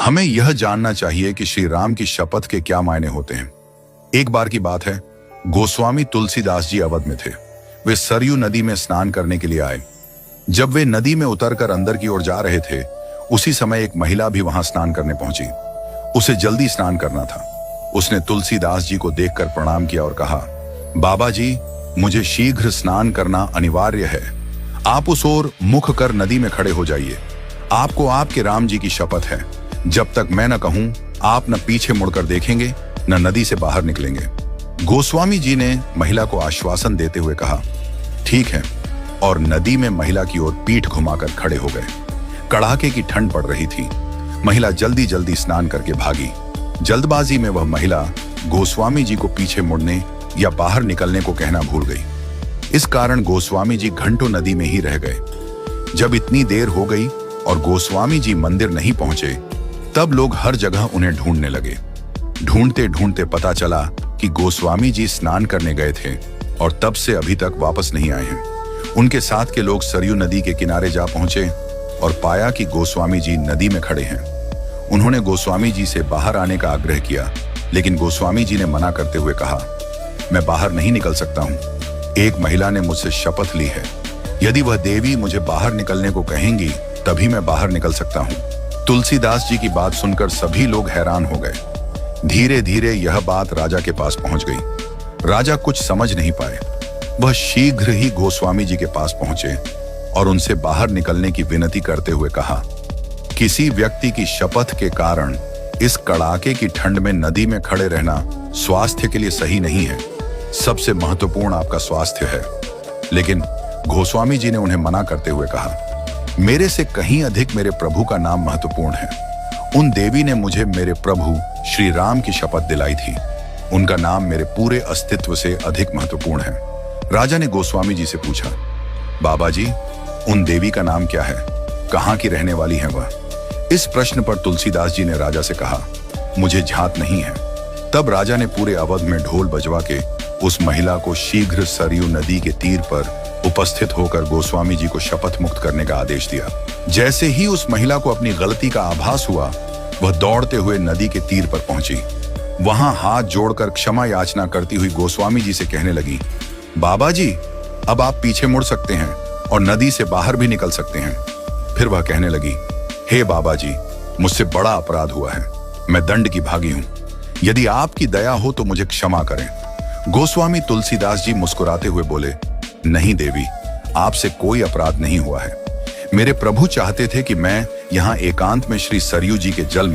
हमें यह जानना चाहिए कि श्री राम की शपथ के क्या मायने होते हैं। एक बार की बात है, गोस्वामी तुलसीदास जी अवध में थे। वे सरयू नदी में स्नान करने के लिए आए। जब वे नदी में उतरकर अंदर की ओर जा रहे थे, उसी समय एक महिला भी वहां स्नान करने पहुंची। उसे जल्दी स्नान करना था। उसने तुलसीदास जी को देखकर प्रणाम किया और कहा, बाबा जी, मुझे शीघ्र स्नान करना अनिवार्य है। आप उस ओर मुख कर नदी में खड़े हो जाइए। आपको आपके राम जी की शपथ है, जब तक मैं न कहूं, आप न पीछे मुड़कर देखेंगे, न नदी से बाहर निकलेंगे। गोस्वामी जी ने महिला को आश्वासन देते हुए कहा, ठीक है, और नदी में महिला की ओर पीठ घुमाकर खड़े हो गए। कड़ाके की ठंड पड़ रही थी। महिला जल्दी जल्दी स्नान करके भागी। जल्दबाजी में वह महिला गोस्वामी जी को पीछे मुड़ने या बाहर निकलने को कहना भूल गई। इस कारण गोस्वामी जी घंटों नदी में ही रह गए। जब इतनी देर हो गई और गोस्वामी जी मंदिर नहीं पहुंचे, तब लोग हर जगह उन्हें ढूंढने लगे। ढूंढते ढूंढते पता चला कि गोस्वामी जी स्नान करने गए थे और तब से अभी तक वापस नहीं आए हैं। उनके साथ के लोग सरयू नदी के किनारे जा पहुंचे और पाया कि गोस्वामी जी नदी में खड़े हैं। उन्होंने गोस्वामी जी से बाहर आने का आग्रह किया, लेकिन गोस्वामी जी ने मना करते हुए कहा, मैं बाहर नहीं निकल सकता हूं। एक महिला ने मुझसे शपथ ली है, यदि वह देवी मुझे बाहर निकलने को कहेंगी तभी मैं बाहर निकल सकता हूं। तुलसीदास जी की बात सुनकर सभी लोग हैरान हो गए। धीरे धीरे यह बात राजा के पास पहुंच गई। राजा कुछ समझ नहीं पाए। वह शीघ्र ही गोस्वामी जी के पास पहुंचे और उनसे बाहर निकलने की विनती करते हुए कहा, किसी व्यक्ति की शपथ के कारण इस कड़ाके की ठंड में नदी में खड़े रहना स्वास्थ्य के लिए सही नहीं है। सबसे महत्वपूर्ण आपका स्वास्थ्य है। लेकिन गोस्वामी जी ने उन्हें मना करते हुए कहा, मेरे से कहीं अधिक मेरे प्रभु का नाम महत्वपूर्ण है। उन देवी ने मुझे मेरे प्रभु श्री राम की शपथ दिलाई थी। उनका नाम मेरे पूरे अस्तित्व से अधिक महत्वपूर्ण है। राजा ने गोस्वामी जी से पूछा, बाबा जी, उन देवी का नाम क्या है? कहाँ की रहने वाली है वह? इस प्रश्न पर तुलसीदास जी ने राजा से कहा, मुझे झात नहीं है। तब राजा ने पूरे अवध में ढोल बजवा के उस महिला को शीघ्र सरयू नदी के तीर पर उपस्थित होकर गोस्वामी जी को शपथ मुक्त करने का आदेश दिया। जैसे ही उस महिला को अपनी गलती का आभास हुआ, वह दौड़ते हुए नदी के तीर पर पहुंची। वहां हाथ जोड़कर क्षमा याचना करती हुई गोस्वामी जी से कहने लगी, बाबा जी, अब आप पीछे मुड़ सकते हैं और नदी से बाहर भी निकल सकते हैं। फिर वह कहने लगी, हे बाबा जी, मुझसे बड़ा अपराध हुआ है। मैं दंड की भागी हूं। यदि आपकी दया हो तो मुझे क्षमा करें। गोस्वामी तुलसीदास जी मुस्कुराते हुए बोले, नहीं देवी, आपसे कोई अपराध नहीं हुआ है। मेरे प्रभु चाहते थे कि मैं यहाँ एकांत में श्री सरयू जी के जल में